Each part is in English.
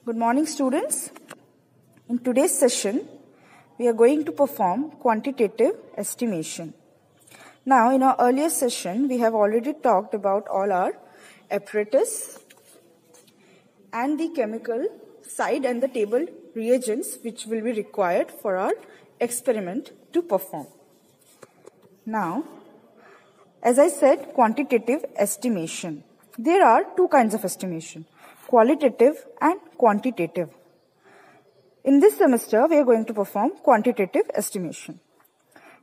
Good morning, students. In today's session, we are going to perform quantitative estimation. Now, in our earlier session, we have already talked about all our apparatus and the chemical side and the table reagents which will be required for our experiment to perform. Now, as I said, quantitative estimation. There are two kinds of estimation, qualitative and quantitative. In this semester, we are going to perform quantitative estimation.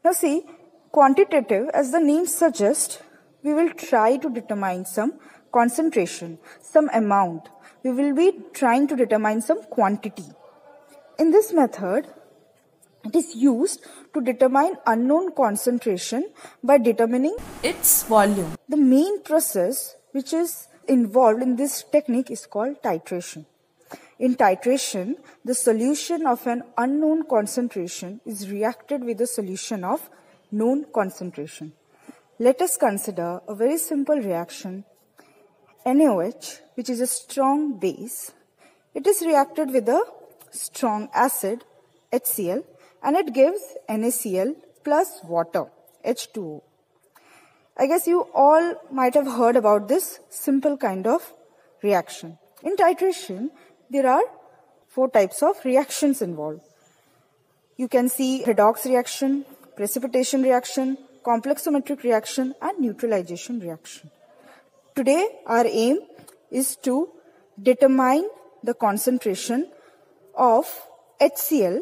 Now see, quantitative, as the name suggests, we will try to determine some concentration, some amount. We will be trying to determine some quantity. In this method, it is used to determine unknown concentration by determining its volume. The main process which is involved in this technique is called titration. In titration, the solution of an unknown concentration is reacted with the solution of known concentration. Let us consider a very simple reaction. NaOH, which is a strong base, it is reacted with a strong acid, HCl, and it gives NaCl plus water, H2O. I guess you all might have heard about this simple kind of reaction. In titration, there are 4 types of reactions involved. You can see redox reaction, precipitation reaction, complexometric reaction, and neutralization reaction. Today, our aim is to determine the concentration of HCl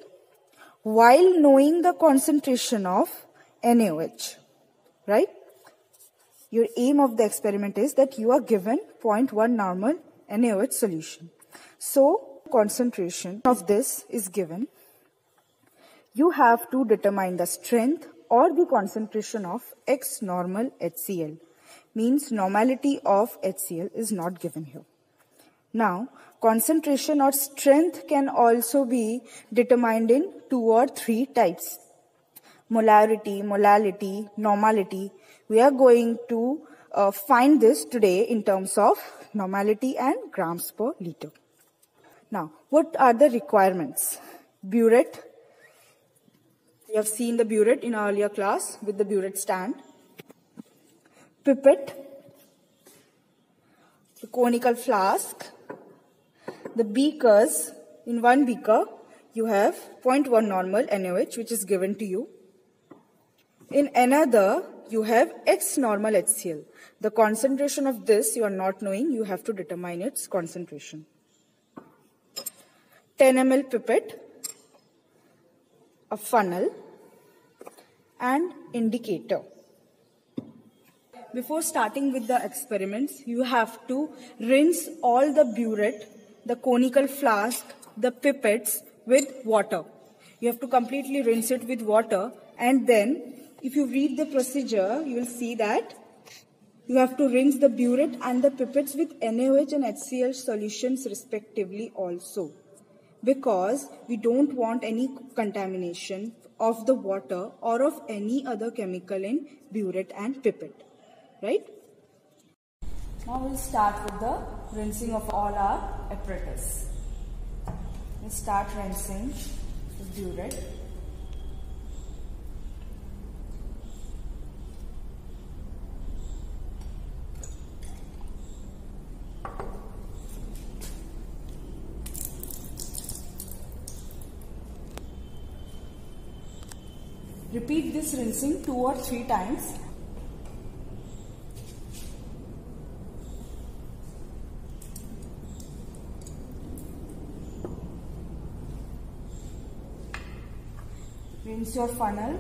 while knowing the concentration of NaOH, right? Your aim of the experiment is that you are given 0.1 normal NaOH solution. So, concentration of this is given. You have to determine the strength or the concentration of X normal HCl. Means normality of HCl is not given here. Now, concentration or strength can also be determined in 2 or 3 types. Molarity, molality, normality. We are going to find this today in terms of normality and grams per liter. Now, what are the requirements? Burette. We have seen the burette in our earlier class with the burette stand. Pipette. The conical flask. The beakers. In one beaker, you have 0.1 normal NaOH which is given to you. In another, you have X normal HCl. The concentration of this you are not knowing, you have to determine its concentration. 10 ml pipette, a funnel, and indicator. Before starting with the experiments, you have to rinse all the burette, the conical flask, the pipettes with water. You have to completely rinse it with water, and then if you read the procedure, you will see that you have to rinse the burette and the pipettes with NaOH and HCl solutions respectively also, because we don't want any contamination of the water or of any other chemical in burette and pipette, right? Now we'll start with the rinsing of all our apparatus. We'll start rinsing the burette. Repeat this rinsing 2 or 3 times. Rinse your funnel,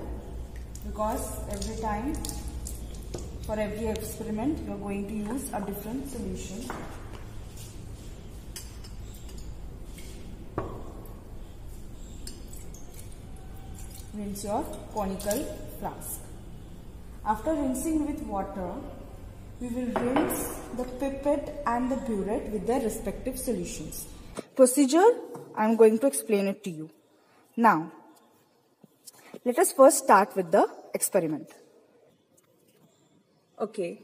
because every time, for every experiment, you are going to use a different solution. Rinse your conical flask. After rinsing with water, we will rinse the pipette and the burette with their respective solutions. Procedure, I am going to explain it to you. Now, let us first start with the experiment. Okay,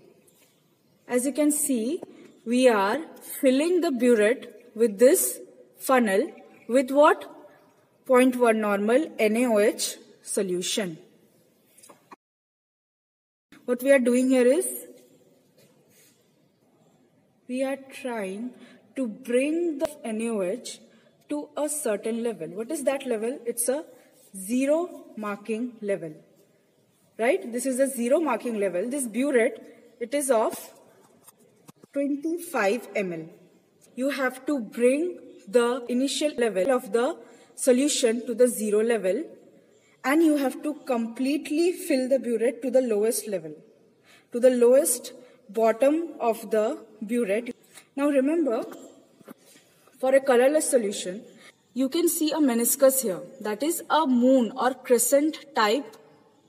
as you can see, we are filling the burette with this funnel with what? 0.1 normal NaOH solution. What we are doing here is, we are trying to bring the NaOH to a certain level. What is that level? It's a zero marking level. Right? This is a zero marking level. This burette, it is of 25 ml. You have to bring the initial level of the solution to the zero level, and you have to completely fill the burette to the lowest level, to the lowest bottom of the burette. Now remember, for a colorless solution, you can see a meniscus here. That is a moon or crescent type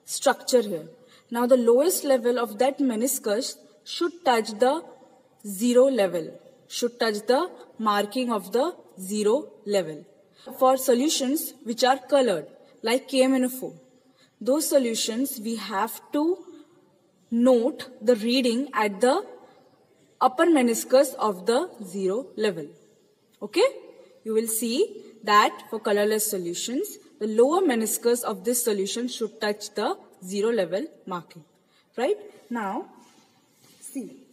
structure here. Now the lowest level of that meniscus should touch the zero level, should touch the marking of the zero level. For solutions which are colored, like KMNO4, those solutions we have to note the reading at the upper meniscus of the zero level. Okay? You will see that for colorless solutions, the lower meniscus of this solution should touch the zero level marking. Right? Now, see.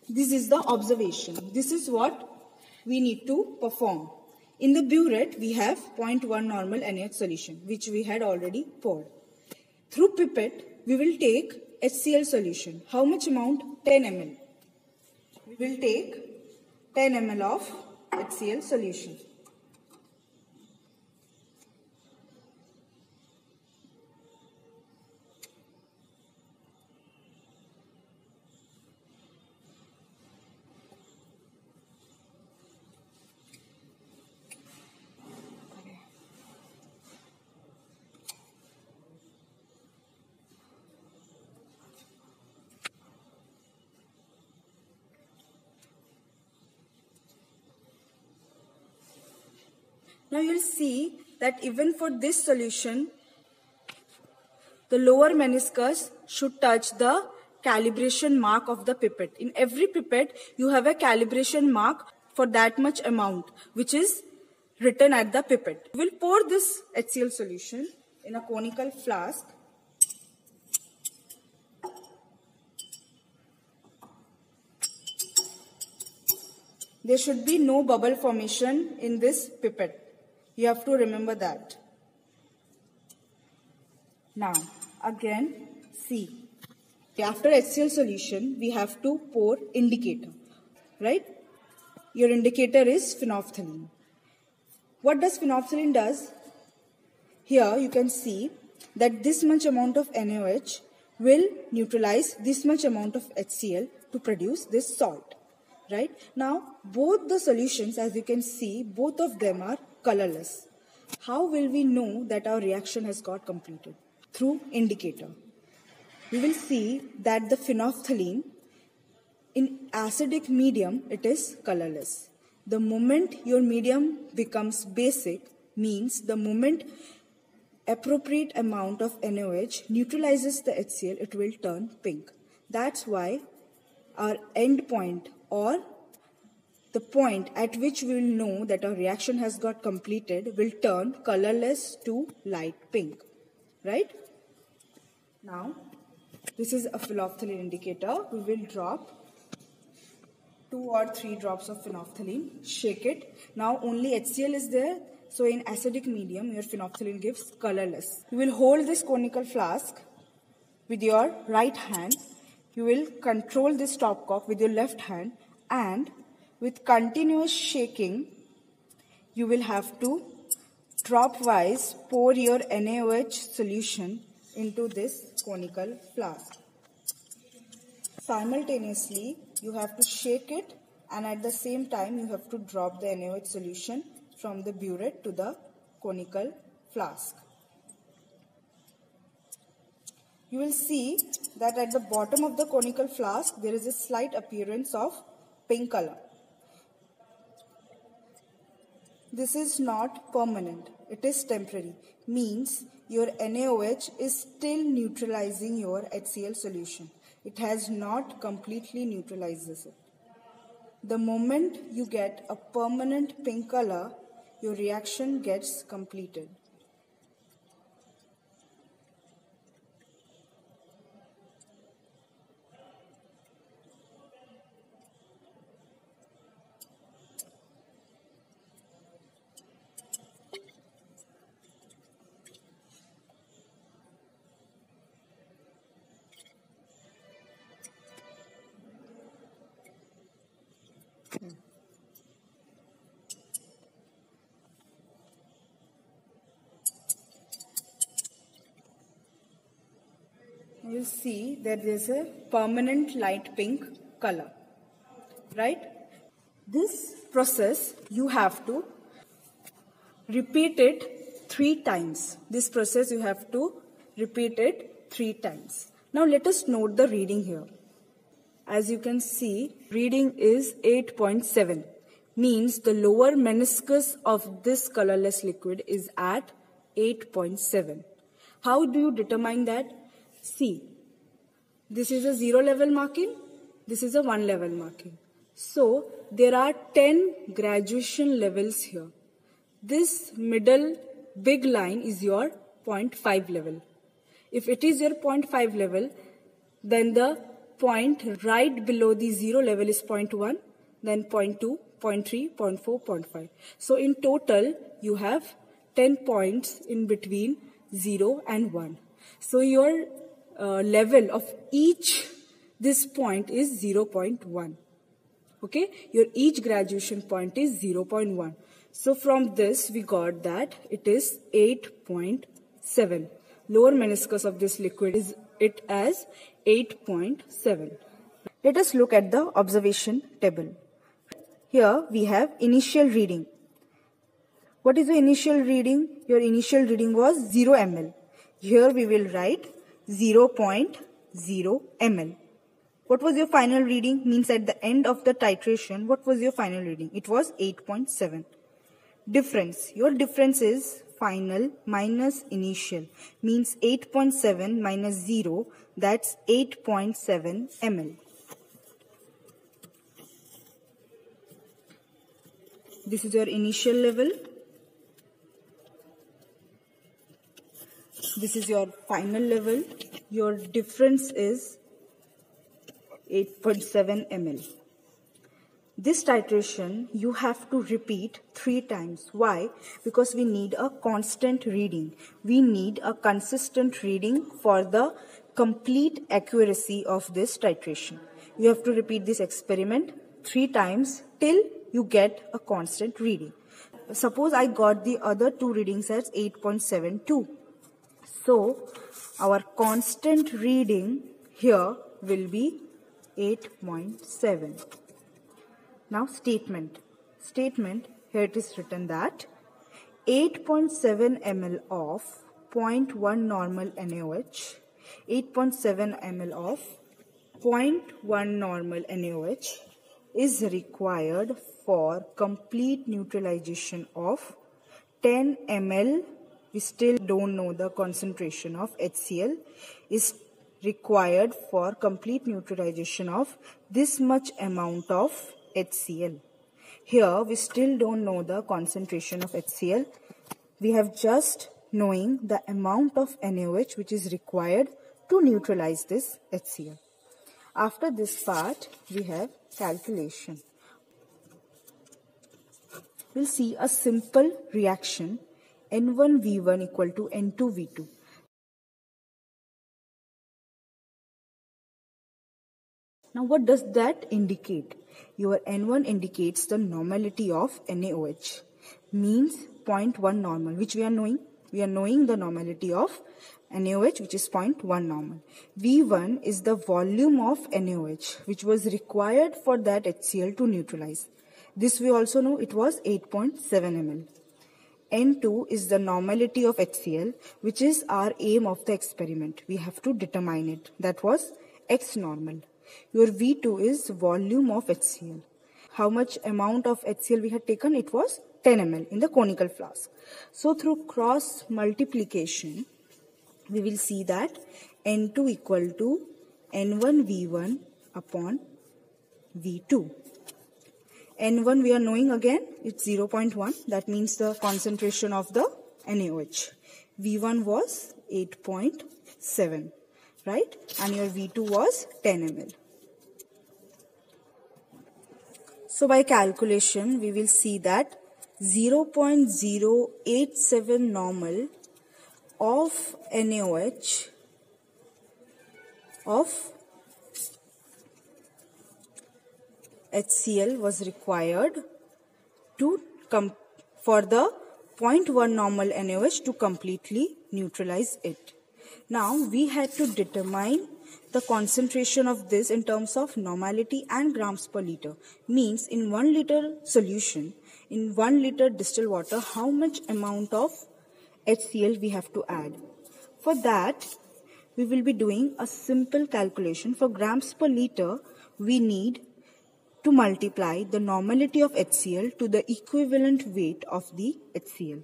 This is the observation. This is what we need to perform. In the burette, we have 0.1 normal NaOH solution, which we had already poured. Through pipette, we will take HCl solution. How much amount? 10 ml. We will take 10 ml of HCl solution. Now you'll see that even for this solution, the lower meniscus should touch the calibration mark of the pipette. In every pipette, you have a calibration mark for that much amount, which is written at the pipette. We'll pour this HCl solution in a conical flask. There should be no bubble formation in this pipette. You have to remember that. Now, again, see. After HCl solution, we have to pour indicator, right? Your indicator is phenolphthalein. What does phenolphthalein does? Here you can see that this much amount of NaOH will neutralize this much amount of HCl to produce this salt, right? Now, both the solutions, as you can see, both of them are colorless. How will we know that our reaction has got completed? Through indicator. We will see that the phenolphthalein, in acidic medium, it is colorless. The moment your medium becomes basic means the moment appropriate amount of NaOH neutralizes the HCl, it will turn pink. That's why our end point, or the point at which we will know that our reaction has got completed, will turn colorless to light pink, right? Now, this is a phenolphthalein indicator. We will drop 2 or 3 drops of phenolphthalein, shake it. Now only HCl is there, so in acidic medium, your phenolphthalein gives colorless. You will hold this conical flask with your right hand. You will control this stopcock with your left hand, and with continuous shaking, you will have to drop-wise pour your NaOH solution into this conical flask. Simultaneously, you have to shake it, and at the same time, you have to drop the NaOH solution from the burette to the conical flask. You will see that at the bottom of the conical flask, there is a slight appearance of pink color. This is not permanent, it is temporary. Means your NaOH is still neutralizing your HCl solution. It has not completely neutralized it. the moment you get a permanent pink color, your reaction gets completed. You will see that there is a permanent light pink color, right? This process you have to repeat it 3 times. This process you have to repeat it 3 times. Now let us note the reading here. As you can see, reading is 8.7, means the lower meniscus of this colorless liquid is at 8.7. How do you determine that? See, this is a 0 level marking, this is a 1 level marking. So, there are 10 graduation levels here. This middle big line is your 0.5 level. If it is your 0.5 level, then the point right below the 0 level is 0.1, then 0.2, 0.3, 0.4, 0.5. So, in total, you have 10 points in between 0 and 1. So, your level of this point is 0.1. Okay, your each graduation point is 0.1. So from this we got that it is 8.7. Lower meniscus of this liquid is it as 8.7. Let us look at the observation table. Here we have initial reading. What is the initial reading? Your initial reading was 0 ml. Here we will write 0.0 ml. What was your final reading? Means at the end of the titration, what was your final reading? It was 8.7. Difference. Your difference is final minus initial. Means 8.7 minus 0, that's 8.7 ml. This is your initial level. This is your final level. Your difference is 8.7 ml. This titration you have to repeat 3 times. Why? Because we need a constant reading. We need a consistent reading for the complete accuracy of this titration. You have to repeat this experiment 3 times till you get a constant reading. Suppose I got the other 2 readings as 8.72. So, our constant reading here will be 8.7. Now statement. Statement, here it is written that 8.7 ml of 0.1 normal NaOH, 8.7 ml of 0.1 normal NaOH is required for complete neutralization of 10 ml. We still don't know the concentration of HCl is required for complete neutralization of this much amount of HCl. Here we still don't know the concentration of HCl. We have just knowing the amount of NaOH which is required to neutralize this HCl. After this part we have calculation. We'll see a simple reaction N1V1 equal to N2V2. Now what does that indicate? Your N1 indicates the normality of NaOH, means 0.1 normal, which we are knowing. We are knowing the normality of NaOH, which is 0.1 normal. V1 is the volume of NaOH, which was required for that HCl to neutralize. This we also know it was 8.7 ml. N2 is the normality of HCl, which is our aim of the experiment. We have to determine it. That was X normal. Your V2 is volume of HCl. How much amount of HCl we had taken? It was 10 ml in the conical flask. So through cross multiplication, we will see that N2 equal to N1 V1 upon V2. N1 we are knowing again, it's 0.1. That means the concentration of the NaOH. V1 was 8.7, right? And your V2 was 10 ml. So by calculation, we will see that 0.087 normal of NaOH of HCl was required for the 0.1 normal NaOH to completely neutralize it. Now we had to determine the concentration of this in terms of normality and grams per liter. Means in 1 liter solution, in 1 liter distilled water, how much amount of HCl we have to add. For that, we will be doing a simple calculation. For grams per liter, we need to multiply the normality of HCl to the equivalent weight of the HCl.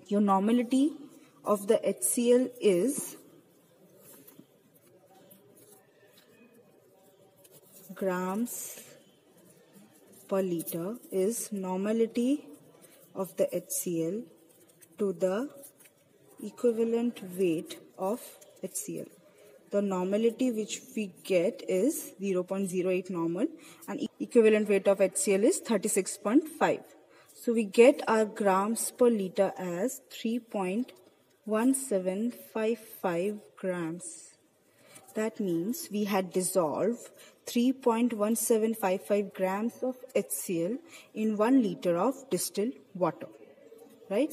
Your normality of the HCl is grams per liter is normality of the HCl to the equivalent weight of HCl. The normality which we get is 0.08 normal and equivalent weight of HCl is 36.5. So we get our grams per liter as 3.1755 grams. That means we had dissolved 3.1755 grams of HCl in 1 liter of distilled water. Right?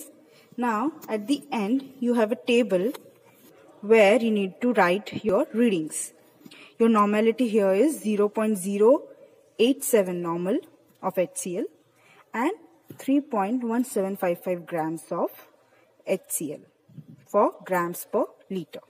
Now at the end you have a table where you need to write your readings. Your normality here is 0.087 normal of HCl and 3.1755 grams of HCl for grams per liter.